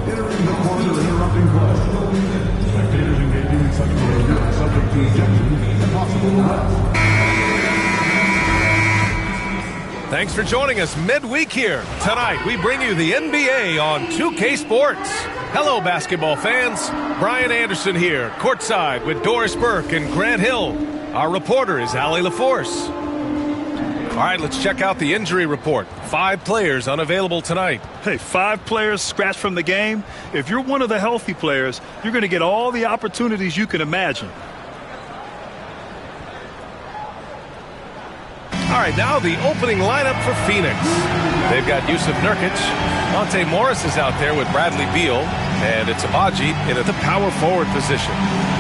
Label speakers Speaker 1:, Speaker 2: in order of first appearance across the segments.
Speaker 1: Entering the corner, interrupting play. Spectators engaging in such behavior are subject to ejection and possible arrest.
Speaker 2: Thanks for joining us midweek here. Tonight, we bring you the NBA on 2K Sports. Hello, basketball fans. Brian Anderson here, courtside with Doris Burke and Grant Hill. Our reporter is Allie LaForce. All right, let's check out the injury report. 5 players unavailable tonight.
Speaker 3: Hey, 5 players scratched from the game. If you're one of the healthy players, you're going to get all the opportunities you can imagine.
Speaker 2: All right, now the opening lineup for Phoenix. They've got Yusuf Nurkic. Monte Morris is out there with Bradley Beal. And it's Abaji in the power forward position.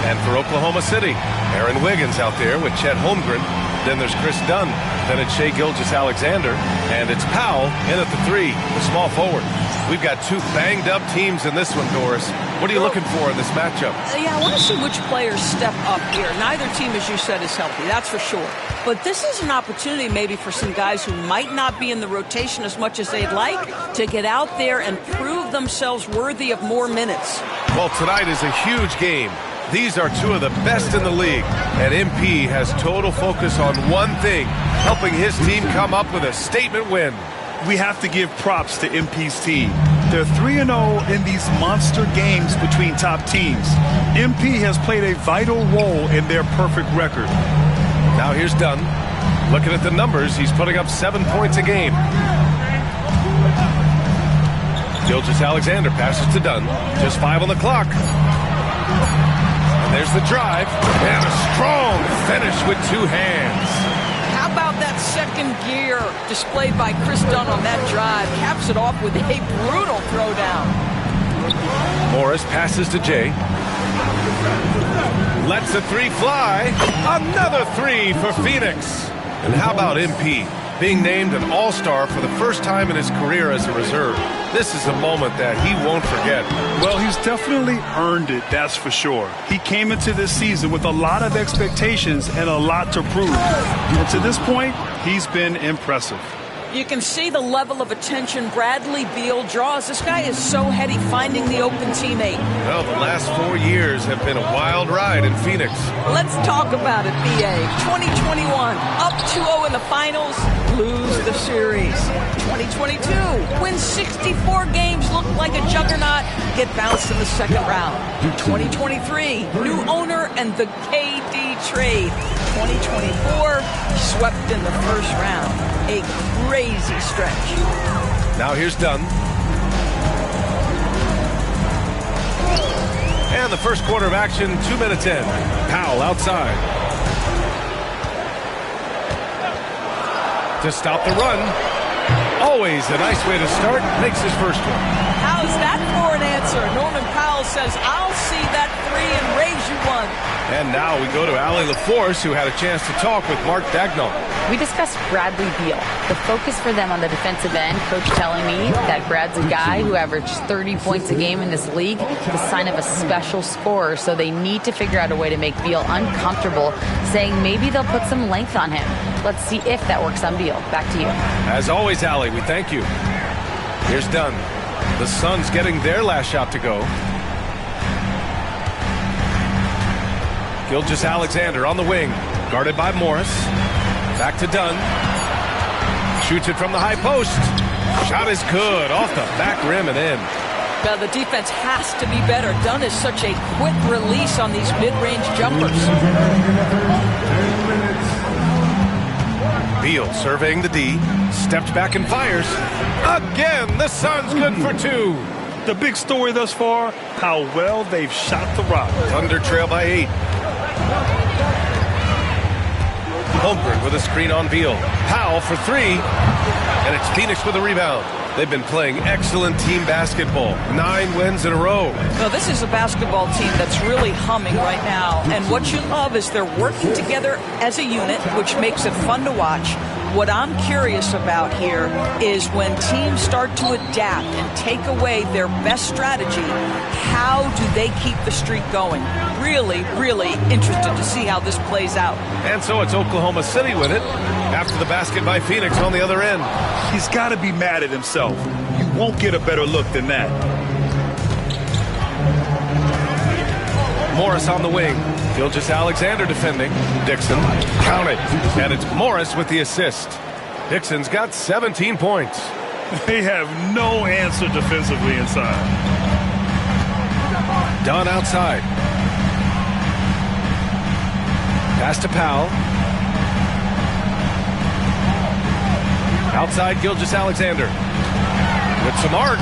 Speaker 2: And for Oklahoma City, Aaron Wiggins out there with Chet Holmgren. Then there's Chris Dunn. Then it's Shai Gilgeous-Alexander. And it's Powell in at the 3, the small forward. We've got 2 banged-up teams in this one, Doris. What are you looking for in this matchup?
Speaker 4: Yeah, I want to see which players step up here. Neither team, as you said, is healthy. That's for sure. But this is an opportunity maybe for some guys who might not be in the rotation as much as they'd like to get out there and prove themselves worthy of more minutes.
Speaker 2: Well, tonight is a huge game. These are 2 of the best in the league. And MP has total focus on one thing, helping his team come up with a statement win.
Speaker 3: We have to give props to MP's team. They're 3-0 in these monster games between top teams. MP has played a vital role in their perfect record.
Speaker 2: Now here's Dunn. Looking at the numbers, he's putting up 7 points a game. Gilgeous-Alexander passes to Dunn. Just 5 on the clock. And there's the drive. And a strong finish with 2 hands.
Speaker 4: How about that second gear displayed by Chris Dunn on that drive? Caps it off with a brutal throwdown.
Speaker 2: Morris passes to Jay. Lets the 3 fly. Another 3 for Phoenix. And how about MP? Being named an all-star for the first time in his career as a reserve. This is a moment that he won't forget.
Speaker 3: Well, he's definitely earned it, that's for sure. He came into this season with a lot of expectations and a lot to prove. And to this point, he's been impressive.
Speaker 4: You can see the level of attention Bradley Beal draws. This guy is so heady finding the open teammate.
Speaker 2: Well, the last 4 years have been a wild ride in Phoenix.
Speaker 4: Let's talk about it, BA. 2021, up 2-0 in the finals, lose the series. 2022, win 64 games, look like a juggernaut, get bounced in the second round. 2023, new owner and the KD trade. 2024, swept in the first round. A crazy stretch.
Speaker 2: Now here's Dunn. And the first quarter of action, 2 minutes in. Powell outside. To stop the run. Always a nice way to start. Makes his first one.
Speaker 4: How's that for an answer? Norman Powell says, I'll see that 3 and raise you one.
Speaker 2: And now we go to Allie LaForce, who had a chance to talk with Mark Dagnall.
Speaker 5: We discussed Bradley Beal. The focus for them on the defensive end, coach telling me that Brad's a guy who averaged 30 points a game in this league, the sign of a special scorer, so they need to figure out a way to make Beal uncomfortable, saying maybe they'll put some length on him. Let's see if that works on Beal. Back to you.
Speaker 2: As always, Allie, we thank you. Here's Dunn. The Suns getting their last shot to go. Gilgeous-Alexander on the wing, guarded by Morris. Back to Dunn. Shoots it from the high post. Shot is good, off the back rim and in.
Speaker 4: Now the defense has to be better. Dunn is such a quick release on these mid-range jumpers.
Speaker 2: Beal surveying the D, steps back and fires. Again, the Suns good for 2.
Speaker 3: The big story thus far, how well they've shot the rock.
Speaker 2: Thunder trail by 8. Holmgren with a screen on Beal. Powell for 3. And it's Phoenix with a rebound. They've been playing excellent team basketball. 9 wins in a row.
Speaker 4: No, this is a basketball team that's really humming right now. And what you love is they're working together as a unit, which makes it fun to watch. What I'm curious about here is when teams start to adapt and take away their best strategy, how do they keep the streak going? Really, really interested to see how this plays out.
Speaker 2: And so it's Oklahoma City with it after the basket by Phoenix on the other end.
Speaker 3: He's got to be mad at himself. You won't get a better look than that.
Speaker 2: Morris on the wing. Gilgeous-Alexander defending. Dixon. Count it. And it's Morris with the assist. Dixon's got 17 points.
Speaker 3: They have no answer defensively inside.
Speaker 2: Dunn outside. Pass to Powell. Outside Gilgeous-Alexander. With some arc.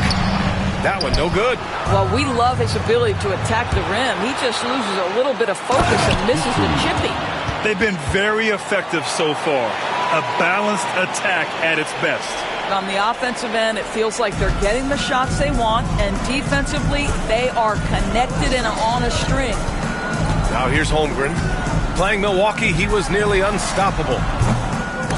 Speaker 2: That one no good.
Speaker 4: Well, we love his ability to attack the rim. He just loses a little bit of focus and misses the chippy.
Speaker 3: They've been very effective so far. A balanced attack at its best.
Speaker 4: On the offensive end, it feels like they're getting the shots they want, and defensively, they are connected and on a string.
Speaker 2: Now here's Holmgren. Playing Milwaukee, he was nearly unstoppable.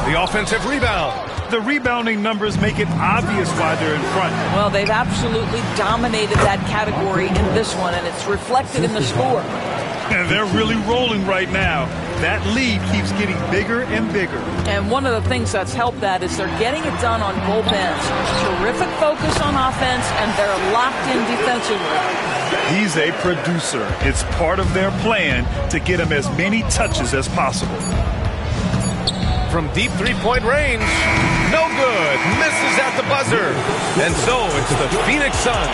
Speaker 2: The offensive rebound.
Speaker 3: The rebounding numbers make it obvious why they're in front.
Speaker 4: Well, they've absolutely dominated that category in this one, and it's reflected in the score.
Speaker 3: And they're really rolling right now. That lead keeps getting bigger and bigger.
Speaker 4: And one of the things that's helped that is they're getting it done on both ends. Terrific focus on offense, and they're locked in defensively.
Speaker 3: He's a producer. It's part of their plan to get him as many touches as possible.
Speaker 2: From deep three-point range, no good, misses at the buzzer. And so it's the Phoenix Suns,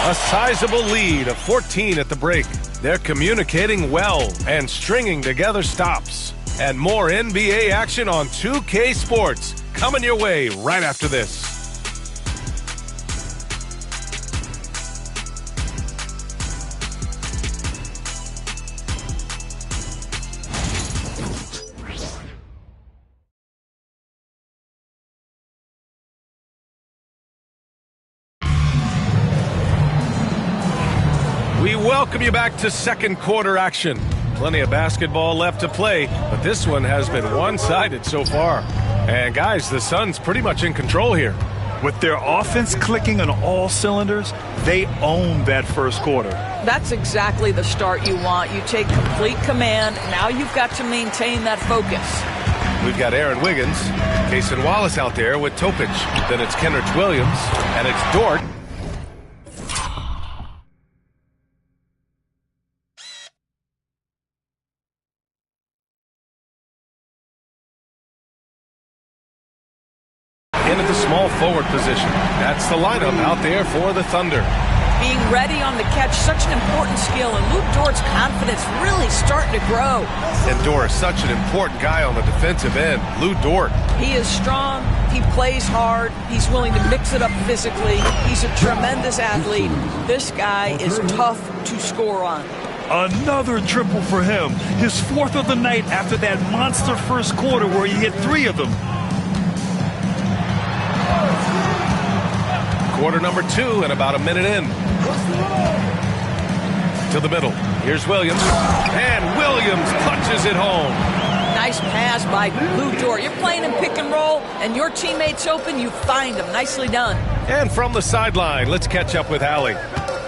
Speaker 2: a sizable lead of 14 at the break. They're communicating well and stringing together stops. And more NBA action on 2K Sports coming your way right after this. We welcome you back to second quarter action. Plenty of basketball left to play, but this one has been one-sided so far. And guys, the Suns pretty much in control here.
Speaker 3: With their offense clicking on all cylinders, they own that first quarter.
Speaker 4: That's exactly the start you want. You take complete command. Now you've got to maintain that focus.
Speaker 2: We've got Aaron Wiggins, Cason Wallace out there with Topic. Then it's Kenrich Williams, and it's Dort. Into the small forward position. That's the lineup out there for the Thunder.
Speaker 4: Being ready on the catch, such an important skill, and Luke Dort's confidence really starting to grow.
Speaker 2: And Dort is such an important guy on the defensive end. Lou Dort.
Speaker 4: He is strong. He plays hard. He's willing to mix it up physically. He's a tremendous athlete. This guy is tough to score on.
Speaker 3: Another triple for him. His fourth of the night after that monster first quarter where he hit 3 of them.
Speaker 2: Quarter number 2 and about a minute in. To the middle. Here's Williams. And Williams punches it home.
Speaker 4: Nice pass by Lou Dort. You're playing in pick and roll, and your teammate's open, you find him. Nicely done.
Speaker 2: And from the sideline, let's catch up with Allie.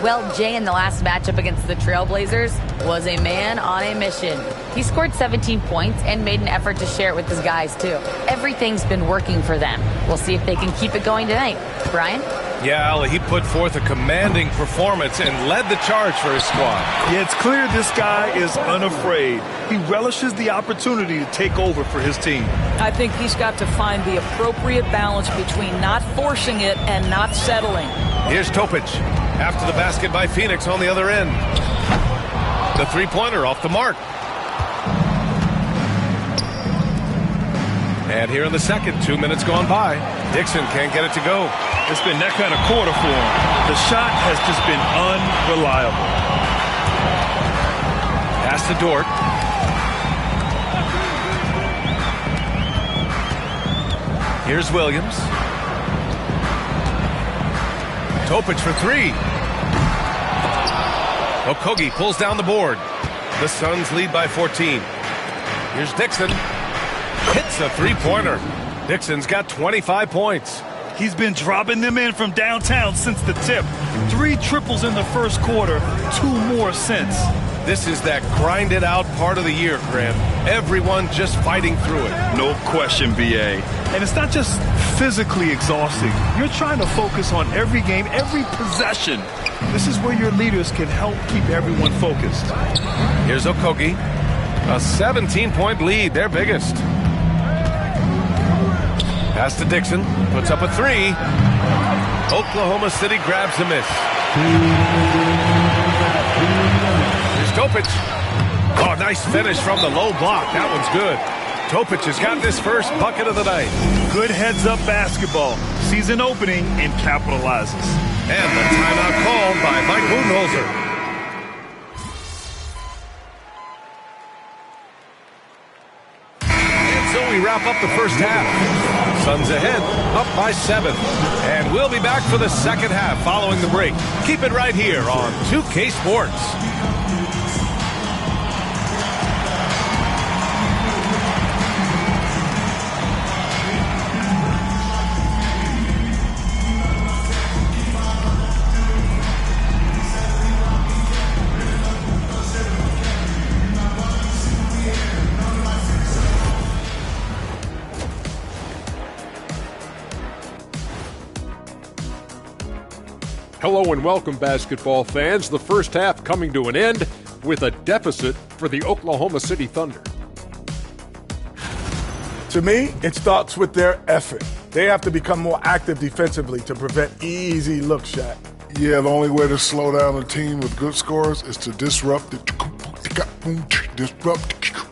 Speaker 5: Well, Jay, in the last matchup against the Trailblazers, was a man on a mission. He scored 17 points and made an effort to share it with his guys, too. Everything's been working for them. We'll see if they can keep it going tonight. Brian?
Speaker 2: Yeah, Allie, he put forth a commanding performance and led the charge for his squad.
Speaker 3: Yeah, it's clear this guy is unafraid. He relishes the opportunity to take over for his team.
Speaker 4: I think he's got to find the appropriate balance between not forcing it and not settling.
Speaker 2: Here's Topic. After the basket by Phoenix on the other end. The three-pointer off the mark. And here in the second, 2 minutes gone by. Dixon can't get it to go.
Speaker 3: It's been that kind of quarter for him. The shot has just been unreliable.
Speaker 2: Pass to Dort. Here's Williams. Topic for 3. Okogie pulls down the board. The Suns lead by 14. Here's Dixon. Hits a three-pointer. Dixon's got 25 points.
Speaker 3: He's been dropping them in from downtown since the tip. 3 triples in the first quarter, 2 more since.
Speaker 2: This is that grind-it-out part of the year, Graham. Everyone just fighting through it.
Speaker 3: No question, BA. And it's not just physically exhausting. You're trying to focus on every game, every possession. This is where your leaders can help keep everyone focused.
Speaker 2: Here's Okogie. A 17-point lead, their biggest. Pass to Dixon, puts up a 3. Oklahoma City grabs the miss. Here's Topic. Oh, nice finish from the low block. That one's good. Topic has got this first bucket of the night.
Speaker 3: Good heads-up basketball. Sees an opening and capitalizes.
Speaker 2: And the timeout called by Mike Budenholzer. So we wrap up the first half. Suns ahead, up by 7. And we'll be back for the second half following the break. Keep it right here on 2K Sports.
Speaker 6: Hello and welcome, basketball fans. The first half coming to an end with a deficit for the Oklahoma City Thunder.
Speaker 7: To me, it starts with their effort. They have to become more active defensively to prevent easy look shot.
Speaker 8: Yeah, the only way to slow down a team with good scores is to disrupt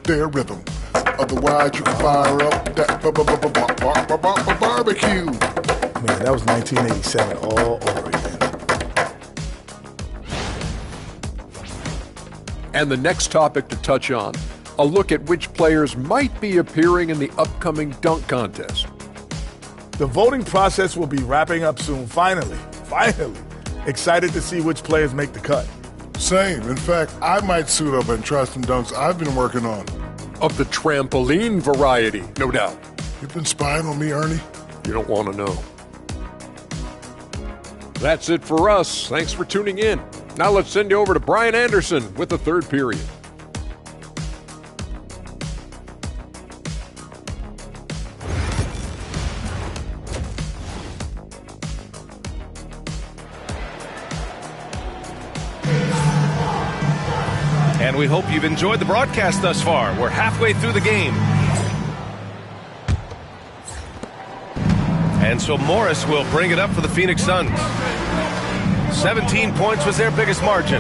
Speaker 8: their rhythm. Otherwise, you can fire up that barbecue.
Speaker 7: Man, that was 1987 all over again.
Speaker 6: And the next topic to touch on, a look at which players might be appearing in the upcoming dunk contest.
Speaker 7: The voting process will be wrapping up soon. Finally. Excited to see which players make the cut.
Speaker 8: Same. In fact, I might suit up and try some dunks I've been working on.
Speaker 6: Of the trampoline variety, no doubt.
Speaker 8: You've been spying on me, Ernie?
Speaker 6: You don't want to know. That's it for us. Thanks for tuning in. Now let's send you over to Brian Anderson with the third period.
Speaker 2: And we hope you've enjoyed the broadcast thus far. We're halfway through the game. And so Morris will bring it up for the Phoenix Suns. 17 points was their biggest margin.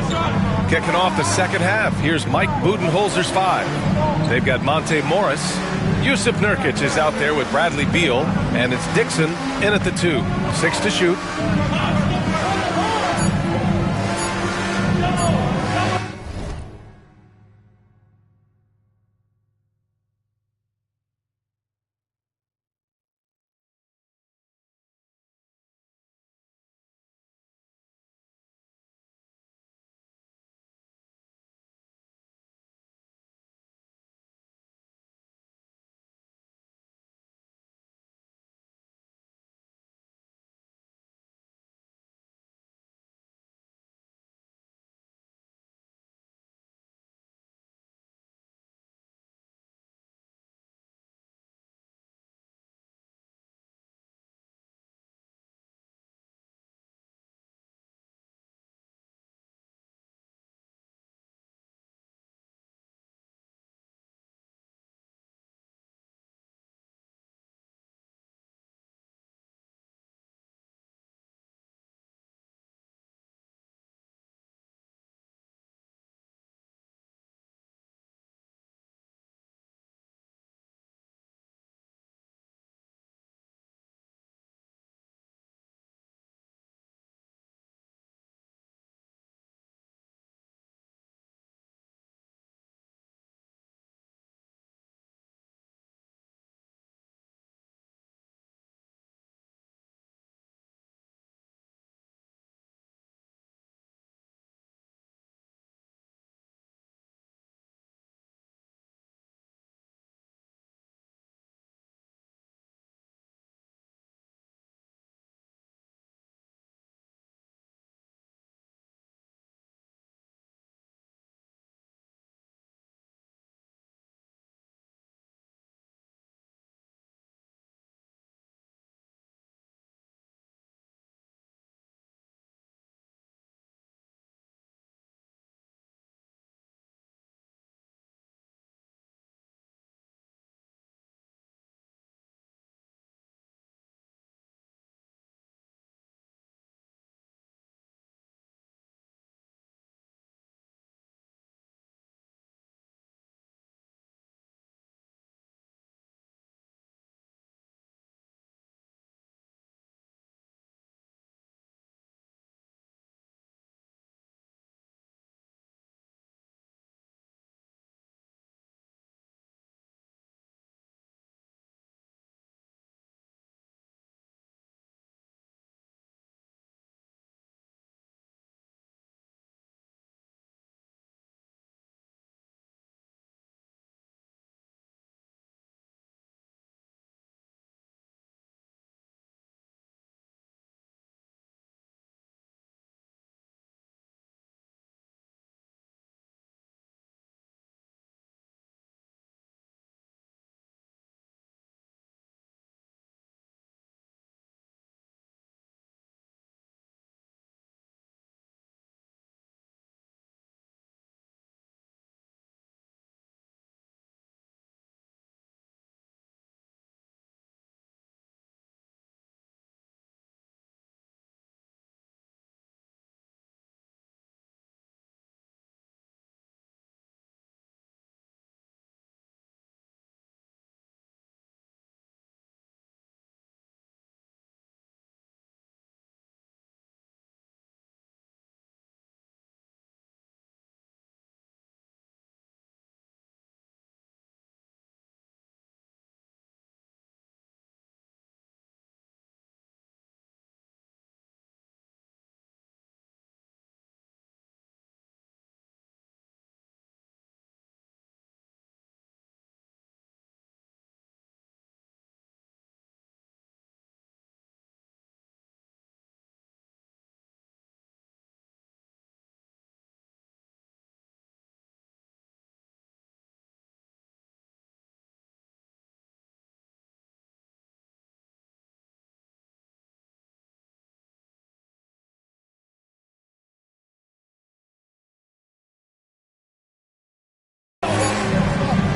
Speaker 2: Kicking off the second half, here's Mike Budenholzer's 5. They've got Monte Morris. Yusuf Nurkic is out there with Bradley Beal. And it's Dixon in at the 2. 6 to shoot.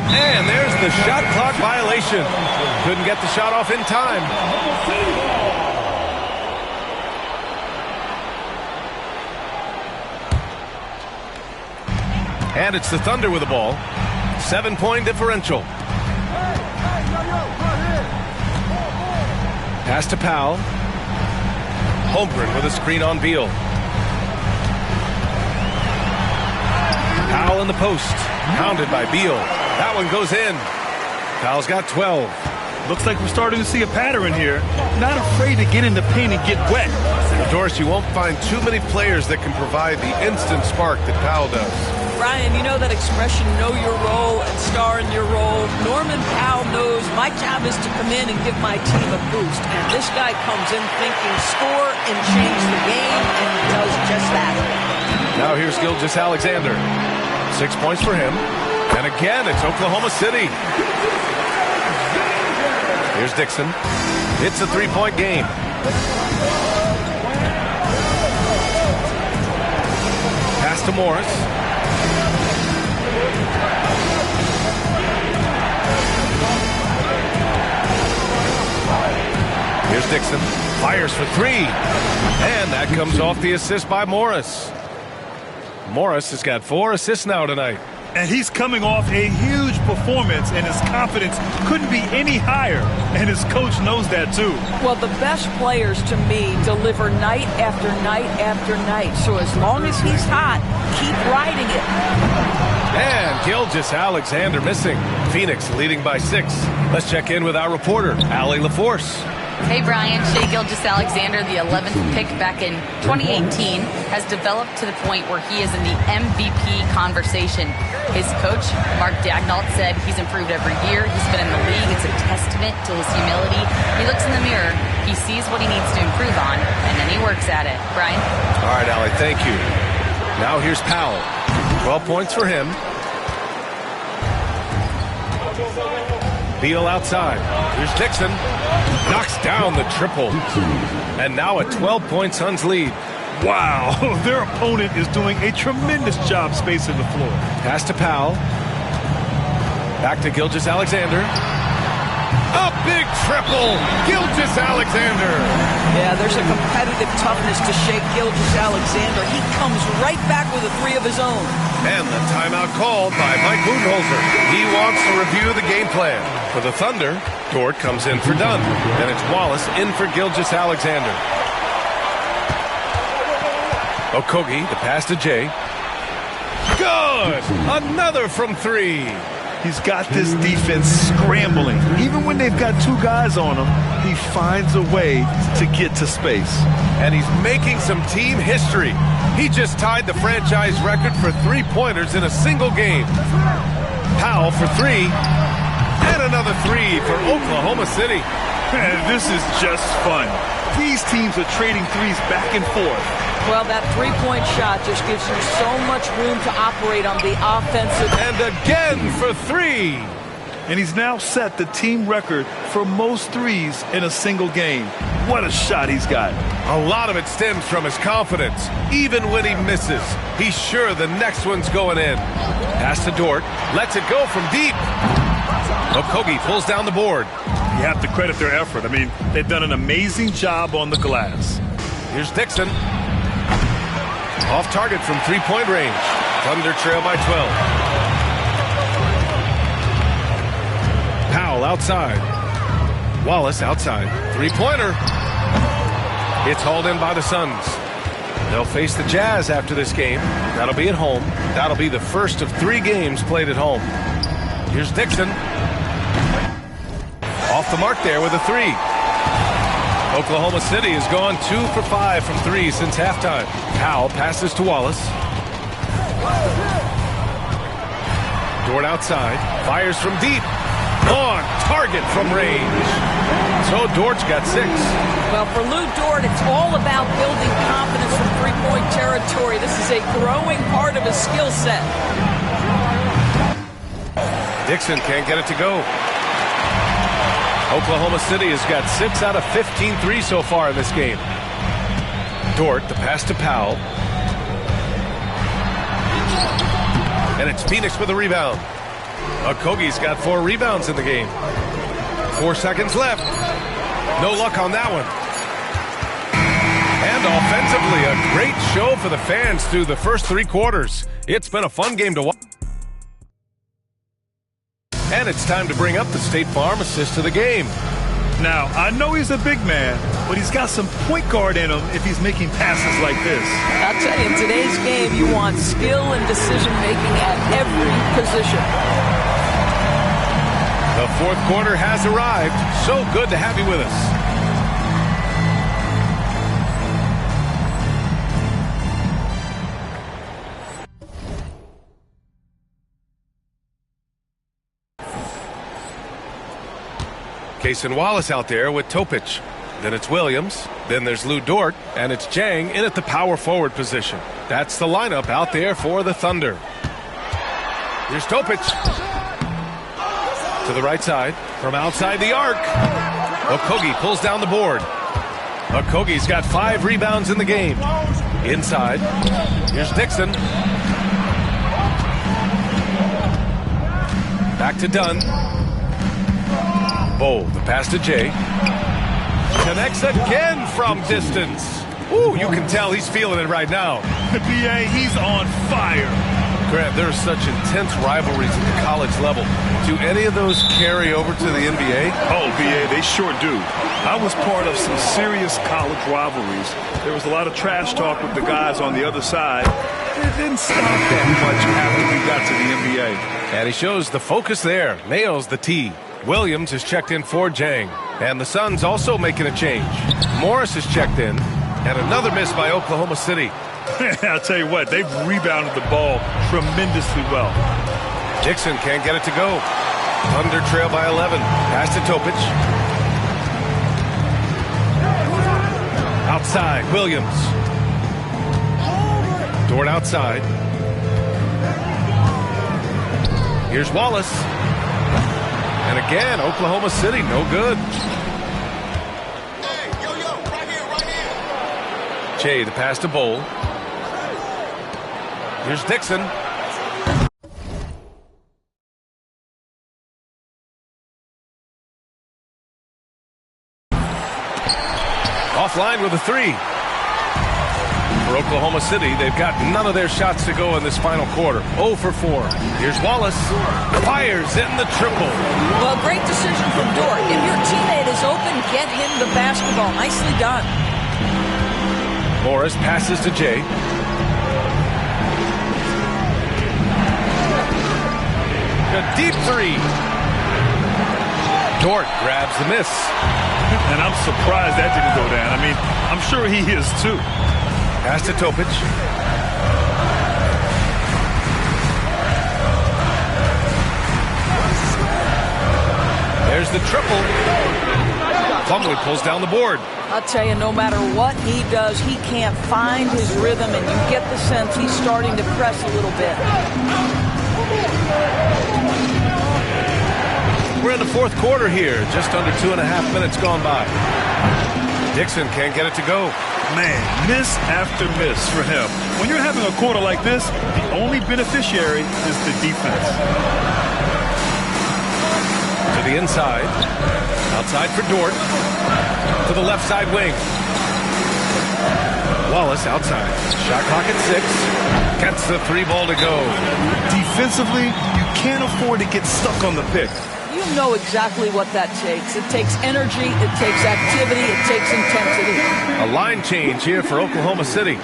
Speaker 2: And there's the shot clock violation. Couldn't get the shot off in time. And it's the Thunder with the ball. 7-point differential. Pass to Powell. Holmgren with a screen on Beal. Powell in the post. Pounded by Beal. That one goes in. Powell's got 12.
Speaker 3: Looks like we're starting to see a pattern here. Not afraid to get in the paint and get wet.
Speaker 2: Doris, you won't find too many players that can provide the instant spark that Powell does.
Speaker 4: Brian, you know that expression, know your role and star in your role. Norman Powell knows my job is to come in and give my team a boost. And this guy comes in thinking score and change the game, and he does just that.
Speaker 2: Now here's Gilgeous-Alexander. 6 points for him. And again, it's Oklahoma City. Here's Dixon. It's a 3-point game. Pass to Morris. Here's Dixon. Fires for 3. And that comes off the assist by Morris. Morris has got 4 assists now tonight.
Speaker 3: And he's coming off a huge performance, and his confidence couldn't be any higher. And his coach knows that, too.
Speaker 4: Well, the best players, to me, deliver night after night after night. So as long as he's hot, keep riding it.
Speaker 2: And Gilgeous-Alexander missing. Phoenix leading by 6. Let's check in with our reporter, Allie LaForce.
Speaker 5: Hey, Brian. Shai Gilgeous-Alexander, the 11th pick back in 2018, has developed to the point where he is in the MVP conversation. His coach, Mark Daignault, said he's improved every year. He's been in the league. It's a testament to his humility. He looks in the mirror, he sees what he needs to improve on, and then he works at it. Brian?
Speaker 2: All right, Allie, thank you. Now here's Powell. 12 points for him. Beal outside. Here's Dixon. Knocks down the triple. And now a 12-point Suns lead.
Speaker 3: Wow, their opponent is doing a tremendous job spacing the floor.
Speaker 2: Pass to Powell. Back to Gilgeous-Alexander. A big triple. Gilgeous-Alexander.
Speaker 4: Yeah, there's a competitive toughness to Shai Gilgeous-Alexander. He comes right back with a 3 of his own.
Speaker 2: And the timeout called by Mike Budenholzer. He wants to review the game plan. For the Thunder, Dort comes in for Dunn. And it's Wallace in for Gilgeous-Alexander. Okogie, the pass to Jay. Good! Another from 3.
Speaker 3: He's got this defense scrambling. Even when they've got 2 guys on him, he finds a way to get to space.
Speaker 2: And he's making some team history. He just tied the franchise record for 3-pointers in a single game. Powell for 3. And another 3 for Oklahoma City.
Speaker 3: Man, this is just fun. These teams are trading threes back and forth.
Speaker 4: Well, that 3-point shot just gives you so much room to operate on the offensive.
Speaker 2: And again for 3.
Speaker 3: And he's now set the team record for most threes in a single game. What a shot he's got.
Speaker 2: A lot of it stems from his confidence. Even when he misses, he's sure the next one's going in. Pass to Dort. Lets it go from deep. Okogie pulls down the board.
Speaker 3: You have to credit their effort. I mean, they've done an amazing job on the glass.
Speaker 2: Here's Dixon. Off target from 3-point range. Thunder trail by 12. Powell outside. Wallace outside. 3-pointer. It's hauled in by the Suns. They'll face the Jazz after this game. That'll be at home. That'll be the first of 3 games played at home. Here's Dixon. Off the mark there with a 3. Oklahoma City has gone 2 for 5 from 3 since halftime. Powell passes to Wallace. Dort outside. Fires from deep. On target from range. So Dort's got 6.
Speaker 4: Well, for Lou Dort, it's all about building confidence from 3-point territory. This is a growing part of his skill set.
Speaker 2: Dixon can't get it to go. Oklahoma City has got 6 out of 15 threes so far in this game. Dort, the pass to Powell. And it's Phoenix with a rebound. Okogie's got 4 rebounds in the game. 4 seconds left. No luck on that one. And offensively, a great show for the fans through the first 3 quarters. It's been a fun game to watch. And it's time to bring up the State Farm assist of the game.
Speaker 3: Now, I know he's a big man, but he's got some point guard in him if he's making passes like this.
Speaker 4: I'll tell you, in today's game, you want skill and decision-making at every position.
Speaker 2: The fourth quarter has arrived. So good to have you with us. Cason Wallace out there with Topic. Then it's Williams. Then there's Lou Dort. And it's Jang in at the power forward position. That's the lineup out there for the Thunder. Here's Topic. To the right side. From outside the arc. Okogie pulls down the board. Okogie's got 5 rebounds in the game. Inside. Here's Dixon. Back to Dunn. Bowl, the pass to Jay. Connects again from distance. Ooh, you can tell he's feeling it right now.
Speaker 3: The BA, he's on fire.
Speaker 2: Grant, there's such intense rivalries at the college level. Do any of those carry over to the NBA?
Speaker 3: Oh, BA, they sure do. I was part of some serious college rivalries. There was a lot of trash talk with the guys on the other side. It didn't stop that much after we got to the NBA.
Speaker 2: And he shows the focus there. Nails the tee. Williams has checked in for Jang. And the Suns also making a change. Morris has checked in. And another miss by Oklahoma City.
Speaker 3: I'll tell you what, they've rebounded the ball tremendously well.
Speaker 2: Dixon can't get it to go. Thunder trail by 11. Pass to Topic. Outside, Williams. Dort outside. Here's Wallace. And again, Oklahoma City, no good.
Speaker 9: Hey, yo, right here.
Speaker 2: Jay, the pass to Bowl. Here's Dixon. Offline with a 3. For Oklahoma City, they've got none of their shots to go in this final quarter. 0 for 4. Here's Wallace. Fires in the triple.
Speaker 4: Well, great decision from Dort. If your teammate is open, get him the basketball. Nicely done.
Speaker 2: Morris passes to Jay. A deep 3. Dort grabs the miss.
Speaker 3: And I'm surprised that didn't go down. I mean, I'm sure he is too.
Speaker 2: Pass to Topic. There's the triple. Plumlee pulls down the board.
Speaker 4: I'll tell you, no matter what he does, he can't find his rhythm, and you get the sense he's starting to press a little bit.
Speaker 2: We're in the fourth quarter here. Just under 2.5 minutes gone by. Dixon can't get it to go.
Speaker 3: Man, miss after miss for him. When you're having a quarter like this, the only beneficiary is the defense.
Speaker 2: To the inside. Outside for Dort. To the left side wing. Wallace outside. Shot clock at 6. Gets the 3 ball to go.
Speaker 3: Defensively, you can't afford to get stuck on the pick.
Speaker 4: You know exactly what that takes. It takes energy, it takes activity, it takes intensity.
Speaker 2: A line change here for Oklahoma City.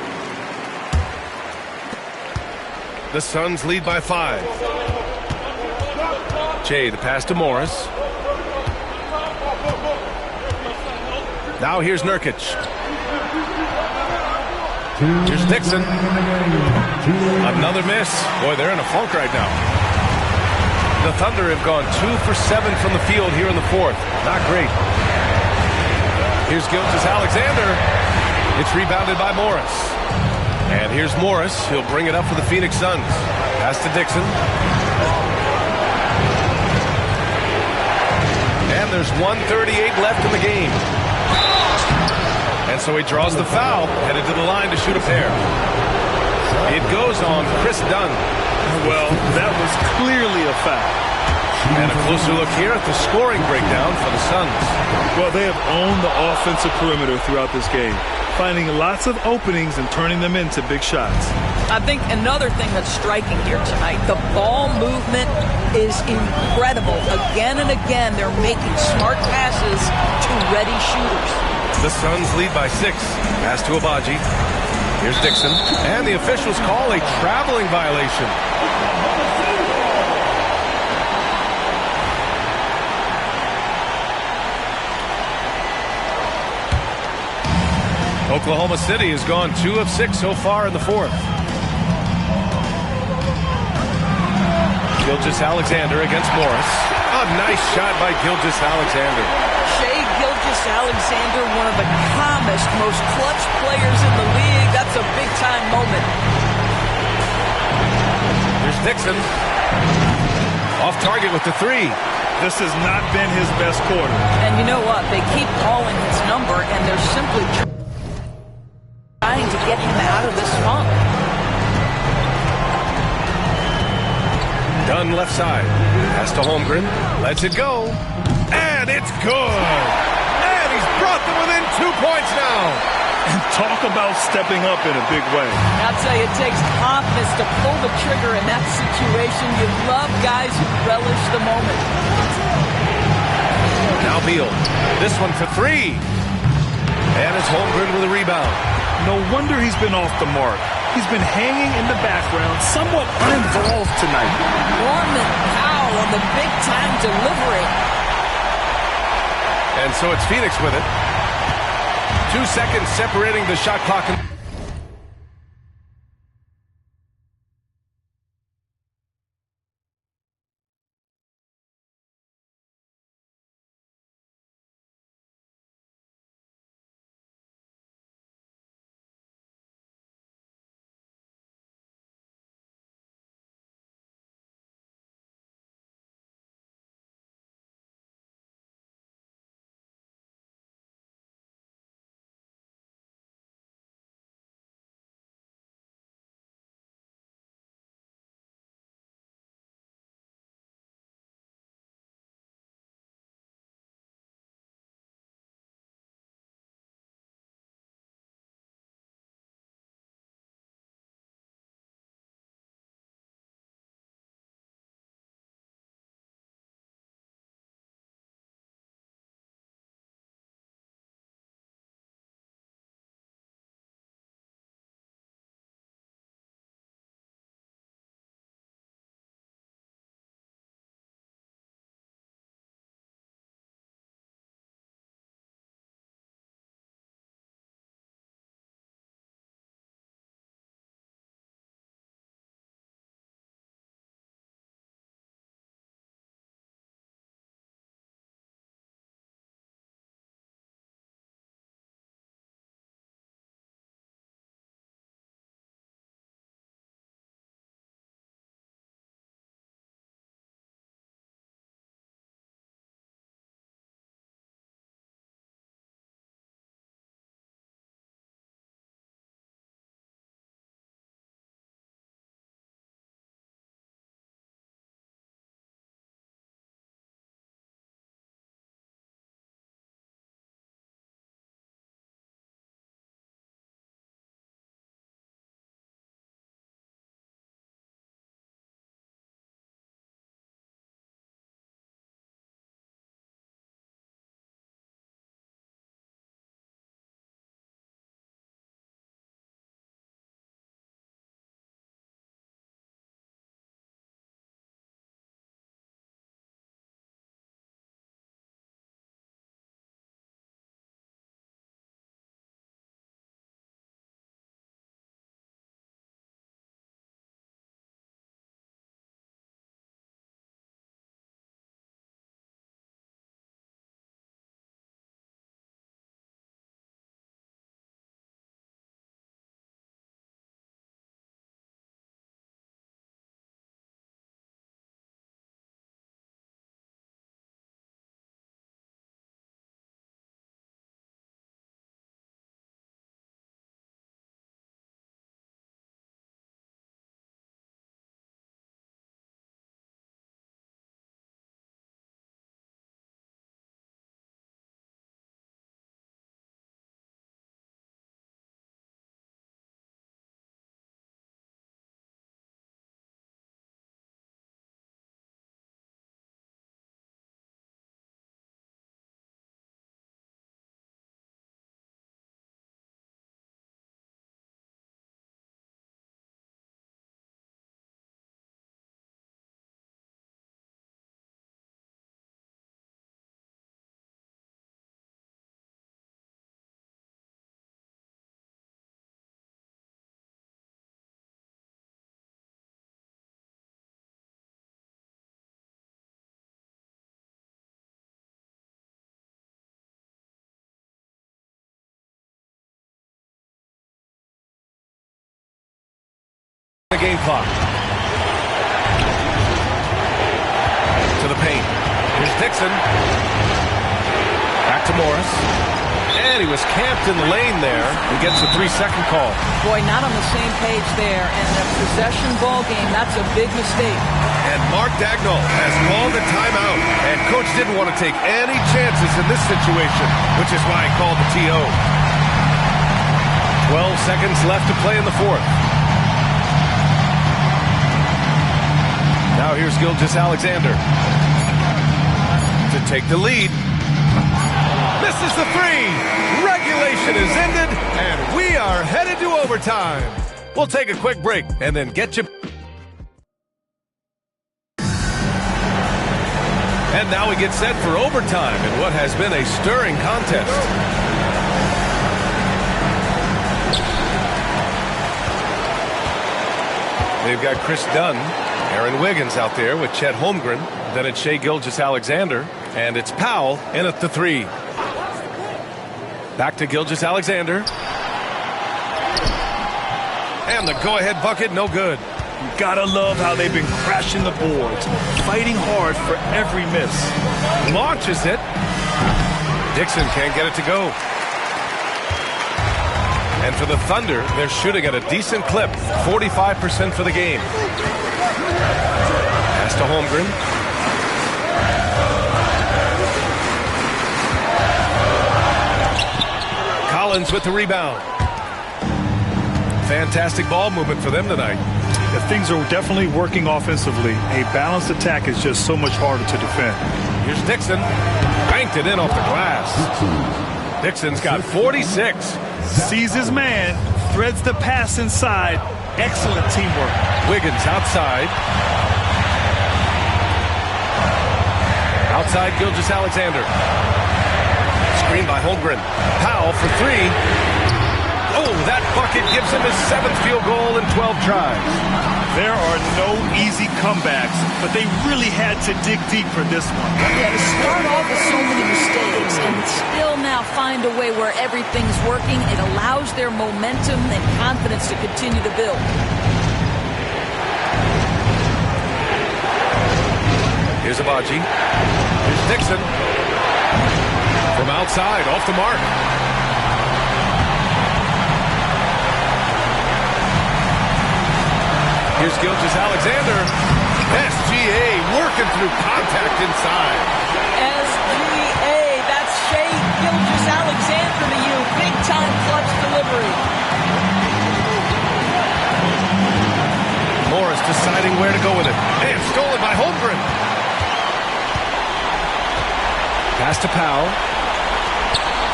Speaker 2: The Suns lead by 5. Jay, the pass to Morris. Now here's Nurkic. Here's Dixon. Another miss. Boy, they're in a funk right now. The Thunder have gone 2 for 7 from the field here in the fourth. Not great. Here's Gilgeous-Alexander. It's rebounded by Morris. And here's Morris. He'll bring it up for the Phoenix Suns. Pass to Dixon. And there's 1:38 left in the game. And so he draws the foul, headed to the line to shoot a pair. It goes on Chris Dunn.
Speaker 3: Well, that was clearly a foul.
Speaker 2: And a closer look here at the scoring breakdown for the Suns.
Speaker 3: Well, they have owned the offensive perimeter throughout this game, finding lots of openings and turning them into big shots.
Speaker 4: I think another thing that's striking here tonight, the ball movement is incredible. Again and again, they're making smart passes to ready shooters.
Speaker 2: The Suns lead by 6. Pass to Abaji. Here's Dixon. And the officials call a traveling violation. Oklahoma City has gone 2 of 6 so far in the 4th. Gilgeous-Alexander against Morris. A nice shot by Gilgeous-Alexander.
Speaker 4: Shai Gilgeous-Alexander, one of the calmest, most clutch players in the league. That's a big-time moment.
Speaker 2: Here's Dixon. Off target with the 3.
Speaker 3: This has not been his best quarter.
Speaker 4: And you know what? They keep calling his number, and they're simply trying to get him out of this funk.
Speaker 2: Dunn left side. Pass to Holmgren. Lets it go. And it's good. And he's brought them within 2 points now.
Speaker 3: And talk about stepping up in a big way.
Speaker 4: I'll tell you, it takes confidence to pull the trigger in that situation. You love guys who relish the moment.
Speaker 2: Now Beal. This one for 3. And it's Holmgren with a rebound.
Speaker 3: No wonder he's been off the mark. He's been hanging in the background, somewhat uninvolved tonight.
Speaker 4: Norman Powell on the big-time delivery.
Speaker 2: And so it's Phoenix with it. 2 seconds separating the shot clock. The game clock. To the paint. Here's Dixon. Back to Morris. And he was camped in the lane there and gets a 3-second call.
Speaker 4: Boy, not on the same page there. And a possession ball game, that's a big mistake.
Speaker 2: And Mark Dagnall has called a timeout. And Coach didn't want to take any chances in this situation, which is why he called the TO. 12 seconds left to play in the fourth. Now here's Gilgeous-Alexander to take the lead. Misses the three. Regulation is ended, and we are headed to overtime. We'll take a quick break and then get you. And now we get set for overtime in what has been a stirring contest. They've got Chris Dunn, Aaron Wiggins out there with Chet Holmgren. Then it's Shai Gilgeous-Alexander, and it's Powell in at the three. Back to Gilgeous-Alexander. And the go-ahead bucket, no good.
Speaker 3: You gotta love how they've been crashing the boards, fighting hard for every miss.
Speaker 2: Launches it. Dixon can't get it to go. And for the Thunder, they're shooting at a decent clip, 45% for the game. Pass to Holmgren. Collins with the rebound. Fantastic ball movement for them tonight.
Speaker 3: Yeah, things are definitely working offensively. A balanced attack is just so much harder to defend.
Speaker 2: Here's Dixon. Banked it in off the glass. Dixon's got 46.
Speaker 3: Sees his man, threads the pass inside. Excellent teamwork.
Speaker 2: Wiggins outside. Outside Gilgeous-Alexander. Screen by Holmgren. Powell for three. Oh, that bucket gives him his 7th field goal in 12 tries.
Speaker 3: There are no easy comebacks, but they really had to dig deep for this one.
Speaker 4: Yeah, to start off with so many mistakes and still now find a way where everything's working, it allows their momentum and confidence to continue to build.
Speaker 2: Here's Abaji. Here's Dixon. From outside, off the mark. Here's Gilgeous-Alexander. SGA working through contact inside.
Speaker 4: SGA, that's Shai Gilgeous-Alexander to you. Big time clutch delivery.
Speaker 2: Morris deciding where to go with it. And stolen by Holmgren. Pass to Powell.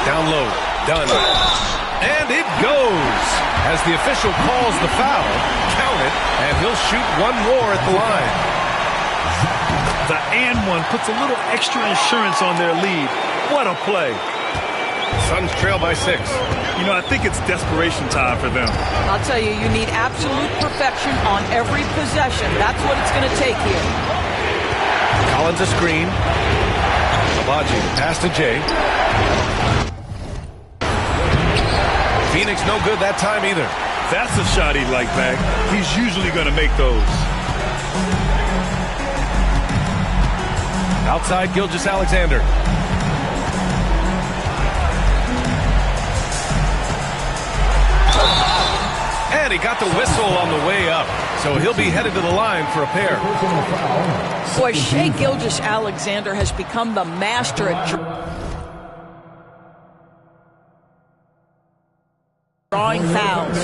Speaker 2: Down low. Done. And it goes. As the official calls the foul, count it, and he'll shoot one more at the line.
Speaker 3: The and one puts a little extra insurance on their lead. What a play.
Speaker 2: Suns trail by 6.
Speaker 3: You know, I think it's desperation time for them.
Speaker 4: I'll tell you, you need absolute perfection on every possession. That's what it's going to take here.
Speaker 2: Collins a screen. Abaji, pass to Jay. Phoenix no good that time either.
Speaker 3: That's a shot he'd like back. He's usually going to make those.
Speaker 2: Outside Gilgeous-Alexander. And he got the whistle on the way up. So he'll be headed to the line for a pair.
Speaker 4: Boy, Shai Gilgeous-Alexander has become the master at drawing fouls.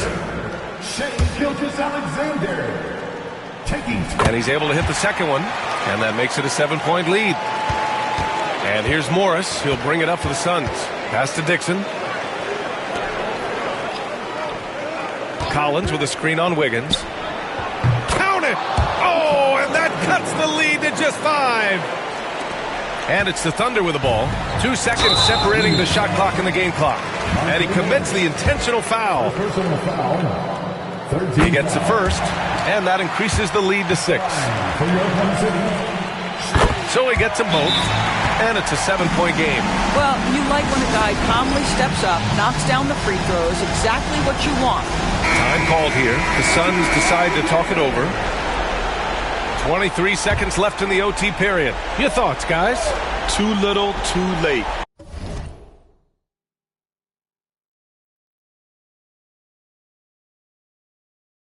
Speaker 1: Shai Gilgeous-Alexander taking.
Speaker 2: And he's able to hit the second one, and that makes it a 7-point lead. And here's Morris. He'll bring it up for the Suns. Pass to Dixon. Collins with a screen on Wiggins. Count it! Oh, and that cuts the lead to just 5. And it's the Thunder with the ball. 2 seconds separating the shot clock and the game clock. And he commits the intentional foul. He gets the first, and that increases the lead to 6. So he gets them both, and it's a 7-point game.
Speaker 4: Well, you like when a guy calmly steps up, knocks down the free throws, exactly what you want.
Speaker 2: Time called here. The Suns decide to talk it over. 23 seconds left in the OT period. Your thoughts, guys?
Speaker 3: Too little, too late.